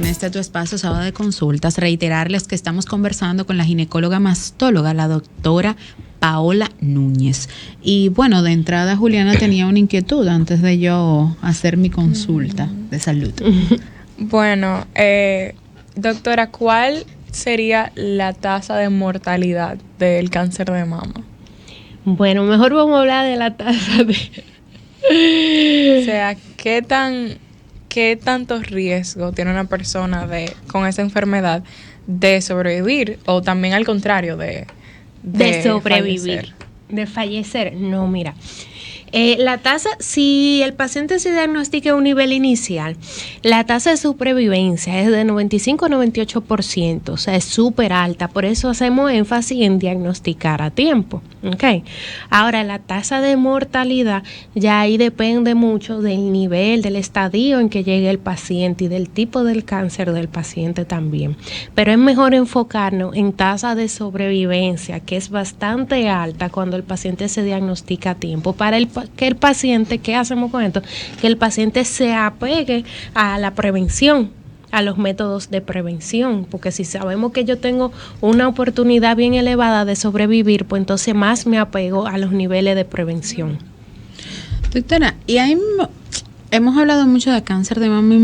en este tu espacio Sábado de Consultas, reiterarles que estamos conversando con la ginecóloga mastóloga, la doctora Paola Núñez. Y bueno, de entrada Juliana tenía una inquietud antes de yo hacer mi consulta de salud. Bueno, doctora, ¿cuál sería la tasa de mortalidad del cáncer de mama? Bueno, mejor vamos a hablar de la tasa de... O sea, ¿qué tanto riesgo tiene una persona con esa enfermedad de sobrevivir o también al contrario de sobrevivir, de fallecer? No, mira, la tasa, si el paciente se diagnostica a un nivel inicial, la tasa de supervivencia es de 95 a 98%, o sea, es súper alta, por eso hacemos énfasis en diagnosticar a tiempo, ¿ok? Ahora, la tasa de mortalidad ya ahí depende mucho del nivel, del estadio en que llegue el paciente y del tipo del cáncer del paciente también, pero es mejor enfocarnos en tasa de sobrevivencia, que es bastante alta cuando el paciente se diagnostica a tiempo, para que el paciente, ¿qué hacemos con esto? Que el paciente se apegue a la prevención, a los métodos de prevención, porque si sabemos que yo tengo una oportunidad bien elevada de sobrevivir, pues entonces más me apego a los niveles de prevención. Doctora, y ahí hemos hablado mucho de cáncer de mama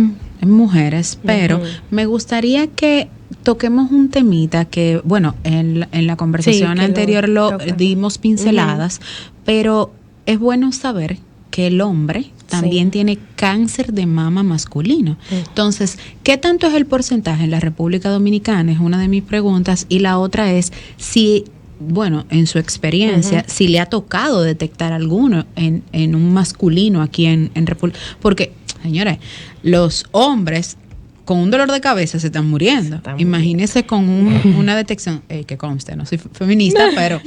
en mujeres, pero me gustaría que toquemos un temita que, bueno, en la conversación anterior lo dimos pinceladas, pero es bueno saber que el hombre también tiene cáncer de mama masculino. Entonces, ¿qué tanto es el porcentaje en la República Dominicana? Es una de mis preguntas. Y la otra es si, bueno, en su experiencia, si le ha tocado detectar alguno en un masculino aquí en República. Porque, señores, los hombres con un dolor de cabeza se están muriendo. Imagínese con una detección, que conste, no soy feminista, pero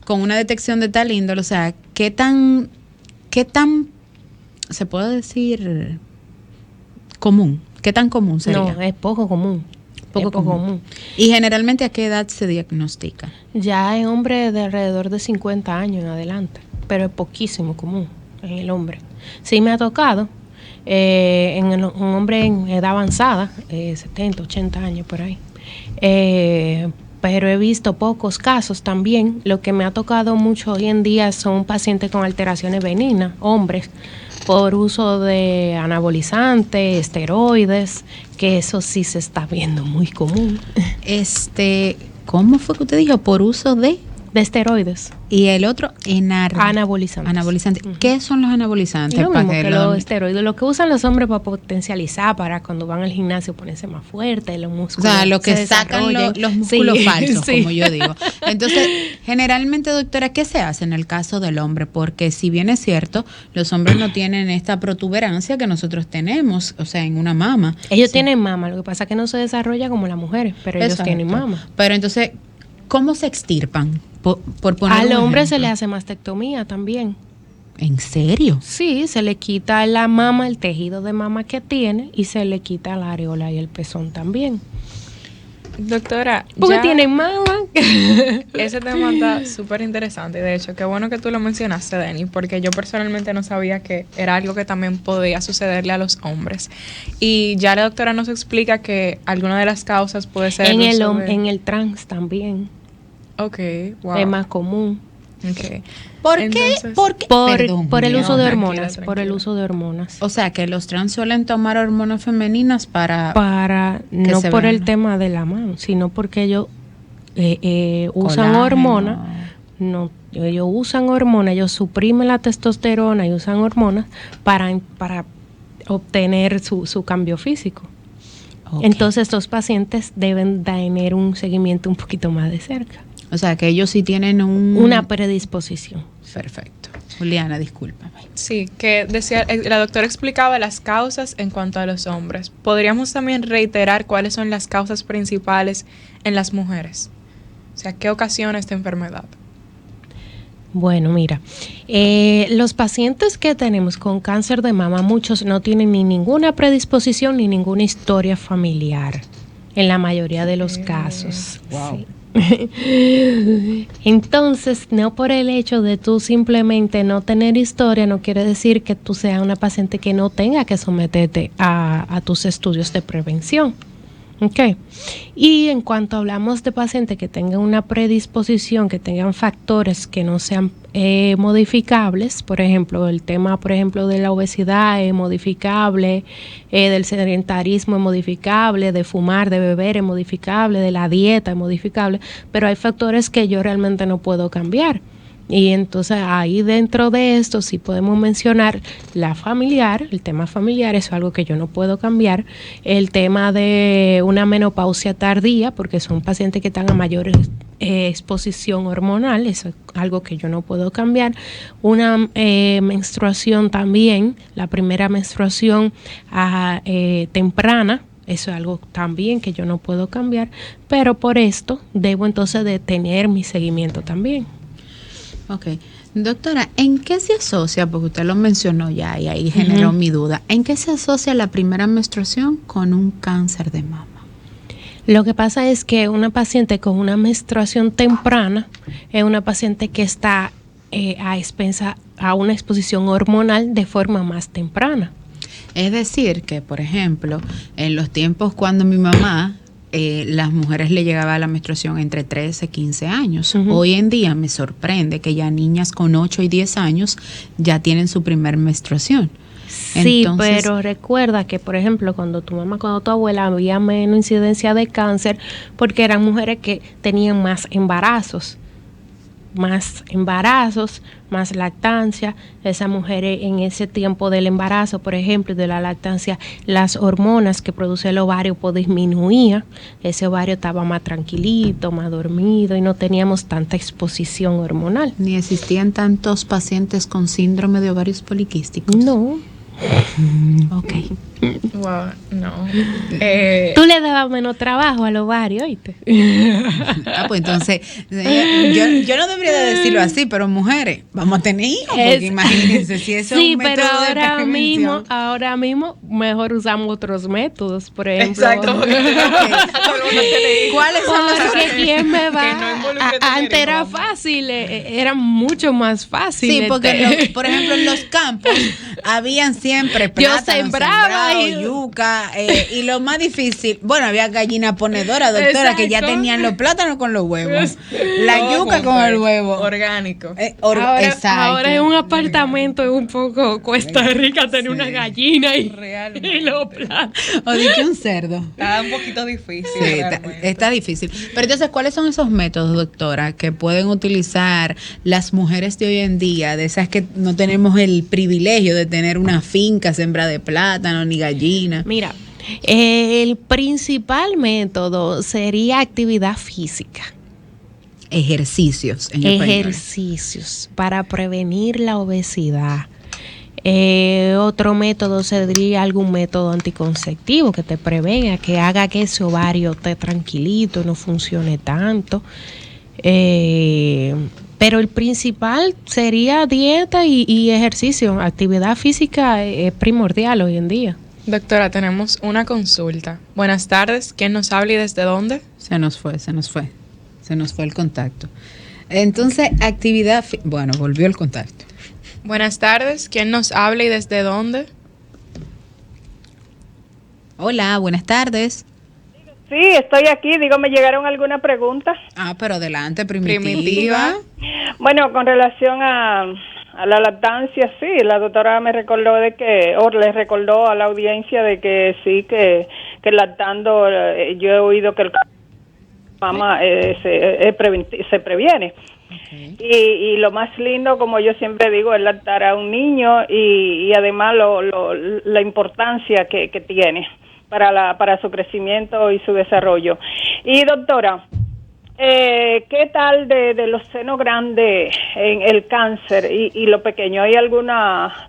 con una detección de tal índole, o sea, ¿qué tan se puede decir común? ¿Qué tan común sería? No, es poco común. Poco común. ¿Y generalmente a qué edad se diagnostica? Ya en hombres de alrededor de 50 años en adelante, pero es poquísimo común en el hombre. Sí me ha tocado un hombre en edad avanzada, 70, 80 años por ahí. Pero he visto pocos casos también. Lo que me ha tocado mucho hoy en día son pacientes con alteraciones benignas, hombres, por uso de anabolizantes, esteroides, que eso sí se está viendo muy común. ¿Cómo fue que usted dijo? Por uso de esteroides. Y el otro, anabolizantes. ¿Qué son los anabolizantes? Lo mismo que los esteroides, lo que usan los hombres para potencializar, para cuando van al gimnasio ponerse más fuerte, los músculos. O sea, lo que sacan los músculos falsos, como yo digo. Entonces, generalmente, doctora, ¿qué se hace en el caso del hombre? Porque si bien es cierto, los hombres no tienen esta protuberancia que nosotros tenemos, o sea, en una mama. Ellos tienen mama, lo que pasa es que no se desarrolla como las mujeres, pero ellos tienen mama. Pero entonces, ¿cómo se extirpan? Por poner al hombre se le hace mastectomía también. ¿En serio? Sí, se le quita la mama, el tejido de mama que tiene, y se le quita la areola y el pezón también. Doctora, porque tienen mama. Ese tema está súper interesante. De hecho, qué bueno que tú lo mencionaste, Denny, porque yo personalmente no sabía que era algo que también podía sucederle a los hombres. Y ya la doctora nos explica que alguna de las causas puede ser en el trans también. Okay, wow. Es más común. Okay. ¿Por qué? Por el uso de hormonas. Por el uso de hormonas. O sea, que los trans suelen tomar hormonas femeninas para no por el tema de la mano, sino porque ellos usan hormonas. No, ellos usan hormonas, ellos suprimen la testosterona y usan hormonas para obtener su cambio físico. Okay. Entonces, estos pacientes deben tener un seguimiento un poquito más de cerca. O sea, que ellos sí tienen una predisposición. Perfecto. Juliana, discúlpame. Sí, que decía, la doctora explicaba las causas en cuanto a los hombres. ¿Podríamos también reiterar cuáles son las causas principales en las mujeres? O sea, ¿qué ocasiona esta enfermedad? Bueno, mira, los pacientes que tenemos con cáncer de mama, muchos no tienen ni ninguna predisposición ni ninguna historia familiar, en la mayoría de los casos. Wow. Sí. Entonces, no por el hecho de tú simplemente no tener historia, no quiere decir que tú seas una paciente que no tenga que someterte a tus estudios de prevención. Okay. Y en cuanto hablamos de pacientes que tengan una predisposición, que tengan factores que no sean modificables, por ejemplo, el tema, por ejemplo, de la obesidad es modificable, del sedentarismo es modificable, de fumar, de beber es modificable, de la dieta es modificable, pero hay factores que yo realmente no puedo cambiar. Y entonces ahí dentro de esto sí podemos mencionar la familiar, el tema familiar, eso es algo que yo no puedo cambiar, el tema de una menopausia tardía, porque son pacientes que están a mayor exposición hormonal, eso es algo que yo no puedo cambiar, una menstruación también, la primera menstruación temprana, eso es algo también que yo no puedo cambiar, pero por esto debo entonces de tener mi seguimiento también. Ok. Doctora, ¿en qué se asocia? Porque usted lo mencionó ya y ahí generó mi duda. ¿En qué se asocia la primera menstruación con un cáncer de mama? Lo que pasa es que una paciente con una menstruación temprana es una paciente que está a una exposición hormonal de forma más temprana. Es decir, que por ejemplo, en los tiempos cuando mi mamá, las mujeres le llegaba la menstruación entre 13 y 15 años. Hoy en día me sorprende que ya niñas con 8 y 10 años ya tienen su primer menstruación. Sí, entonces, pero recuerda que, por ejemplo, cuando tu abuela había menos incidencia de cáncer porque eran mujeres que tenían más embarazos, más lactancia. Esas mujeres en ese tiempo del embarazo, por ejemplo, de la lactancia, las hormonas que produce el ovario pues disminuía, ese ovario estaba más tranquilito, más dormido y no teníamos tanta exposición hormonal. ¿Ni existían tantos pacientes con síndrome de ovarios poliquísticos? No. Ok. Wow, no. Tú le dabas menos trabajo al ovario, ¿oíste? Pues entonces, yo no debería de decirlo así, pero mujeres, vamos a tener hijos, porque imagínense si eso sí, es un método pero de ahora mismo mejor usamos otros métodos, por ejemplo. Exacto. ¿Cuáles son los Porque quién me va antes era fácil, era mucho más fácil. Sí, porque por ejemplo en los campos habían siempre plátanos, yo sembraba yuca, y lo más difícil, bueno, había gallina ponedora, doctora, exacto, que ya tenían los plátanos con los huevos, la yuca con el huevo. Orgánico. Ahora es un apartamento, es un poco cuesta rica tener una gallina y los plátanos. O dije un cerdo. Está un poquito difícil. Sí, está difícil. Pero entonces, ¿cuáles son esos métodos, doctora, que pueden utilizar las mujeres de hoy en día, de esas que no tenemos el privilegio de tener una finca sembrada de plátano ni gallina? Mira, el principal método sería actividad física. Ejercicios. Ejercicios para prevenir la obesidad. Otro método sería algún método anticonceptivo que te prevenga, que haga que ese ovario esté tranquilito, no funcione tanto. Pero el principal sería dieta y ejercicio. Actividad física es primordial hoy en día. Doctora, tenemos una consulta. Buenas tardes. ¿Quién nos habla y desde dónde? Se nos fue el contacto. Entonces, bueno, volvió el contacto. Buenas tardes. ¿Quién nos habla y desde dónde? Hola, buenas tardes. Sí, estoy aquí. Digo, ¿me llegaron alguna pregunta? Pero adelante, primitiva. Bueno, con relación a la lactancia, sí, la doctora me recordó le recordó a la audiencia de que sí, que lactando, yo he oído que el mamá se previene. Okay. Y lo más lindo, como yo siempre digo, es lactar a un niño y además la importancia que tiene para su crecimiento y su desarrollo. Y doctora, ¿qué tal de los senos grandes en el cáncer y lo pequeño? ¿Hay alguna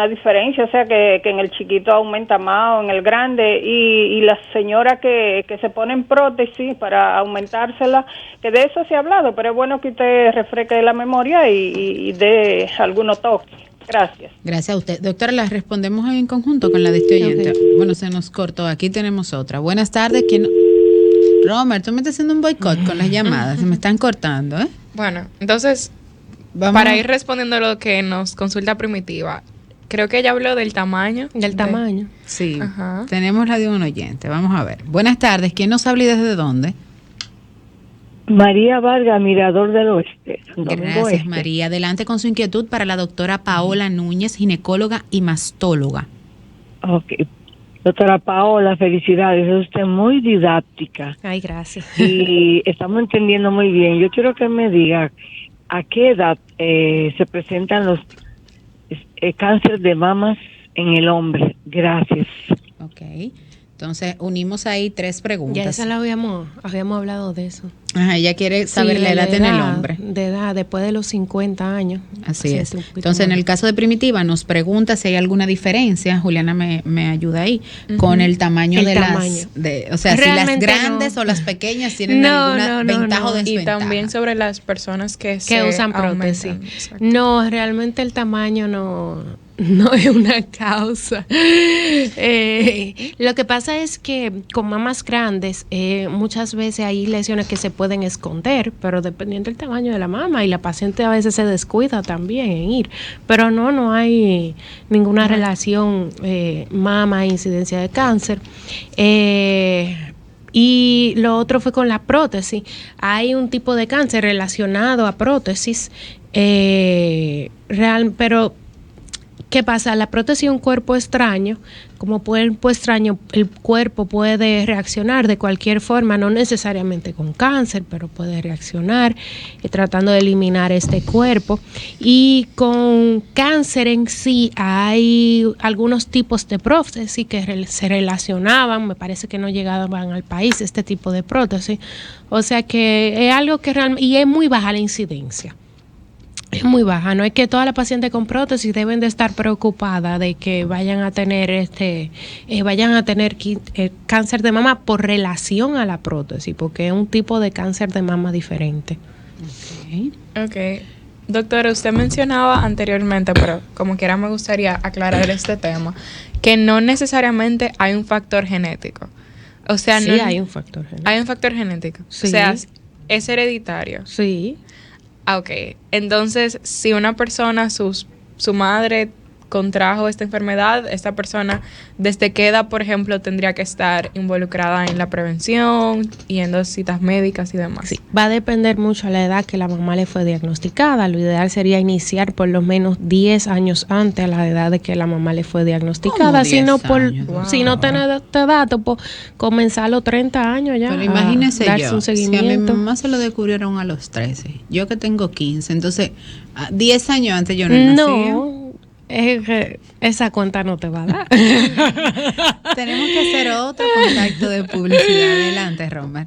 diferencia? O sea, que en el chiquito aumenta más o en el grande, y las señoras que se ponen prótesis para aumentársela, que de eso se ha hablado, pero es bueno que usted refresque la memoria y dé algunos toques. Gracias. Gracias a usted. Doctora, las respondemos en conjunto con la de este oyente. Okay. Bueno, se nos cortó. Aquí tenemos otra. Buenas tardes. Romer, tú me estás haciendo un boicot con las llamadas. Se me están cortando, ¿eh? Bueno, entonces, para ir respondiendo lo que nos consulta Primitiva, creo que ella habló del tamaño. Del tamaño. Sí, Ajá. tenemos la de un oyente. Vamos a ver. Buenas tardes. ¿Quién nos habla y desde dónde? María Vargas, Mirador del Oeste. Domingo Gracias, Este. María. Adelante con su inquietud para la doctora Paola Núñez, ginecóloga y mastóloga. Ok. Doctora Paola, felicidades. Es usted muy didáctica Ay, gracias. y estamos entendiendo muy bien. Yo quiero que me diga a qué edad se presentan los cáncer de mamas en el hombre. Gracias. Ok. Entonces, unimos ahí 3 preguntas. Ya esa la habíamos hablado de eso. Ajá, ella quiere saber Sí, la edad en el hombre. De edad, después de los 50 años. Así es. un poquito Entonces, en más. el caso de Primitiva, nos pregunta si hay alguna diferencia, Juliana me ayuda ahí, con el tamaño El de tamaño. las... o sea, si las Realmente grandes no. o las pequeñas tienen No, alguna no, ventaja o no. Y desventaja. también sobre las personas que Usan prótesis. aumentan. Exacto. No, realmente el tamaño no es una causa. Lo que pasa es que con mamas grandes, muchas veces hay lesiones que se pueden esconder, pero dependiendo del tamaño de la mama, y la paciente a veces se descuida también en ir. Pero no hay ninguna relación mama e incidencia de cáncer. Y lo otro fue con la prótesis. Hay un tipo de cáncer relacionado a prótesis, pero ¿qué pasa? La prótesis es un cuerpo extraño. Como cuerpo extraño, el cuerpo puede reaccionar de cualquier forma, no necesariamente con cáncer, pero puede reaccionar tratando de eliminar este cuerpo. Y con cáncer en sí hay algunos tipos de prótesis que se relacionaban, me parece que no llegaban al país este tipo de prótesis. O sea que es algo que realmente, y es muy baja la incidencia. Es muy baja, no es que todas las pacientes con prótesis deben de estar preocupadas de que vayan a tener cáncer de mama por relación a la prótesis, porque es un tipo de cáncer de mama diferente. Ok. Doctora, usted mencionaba anteriormente, pero como quiera me gustaría aclarar este tema, que no necesariamente hay un factor genético. O sea, Sí, no hay un factor genético. Hay un factor genético. Sí. O sea, es hereditario. Sí. Ah, ok. Entonces, si una persona, su madre contrajo esta enfermedad, esta persona, ¿desde qué edad, por ejemplo, tendría que estar involucrada en la prevención, yendo a citas médicas y demás? Sí, va a depender mucho a la edad que la mamá le fue diagnosticada. Lo ideal sería iniciar por lo menos 10 años antes a la edad de que la mamá le fue diagnosticada. ¿Cómo 10 Si años? si no tener este dato, pues comenzar a los 30 años ya. Pero imagínese darse yo, un si a mi seguimiento. mamá se lo descubrieron a los 13, yo que tengo 15, entonces 10 años antes yo no nacía. No, esa cuenta no te va a dar. Tenemos que hacer otro contacto de publicidad. Adelante, Romer.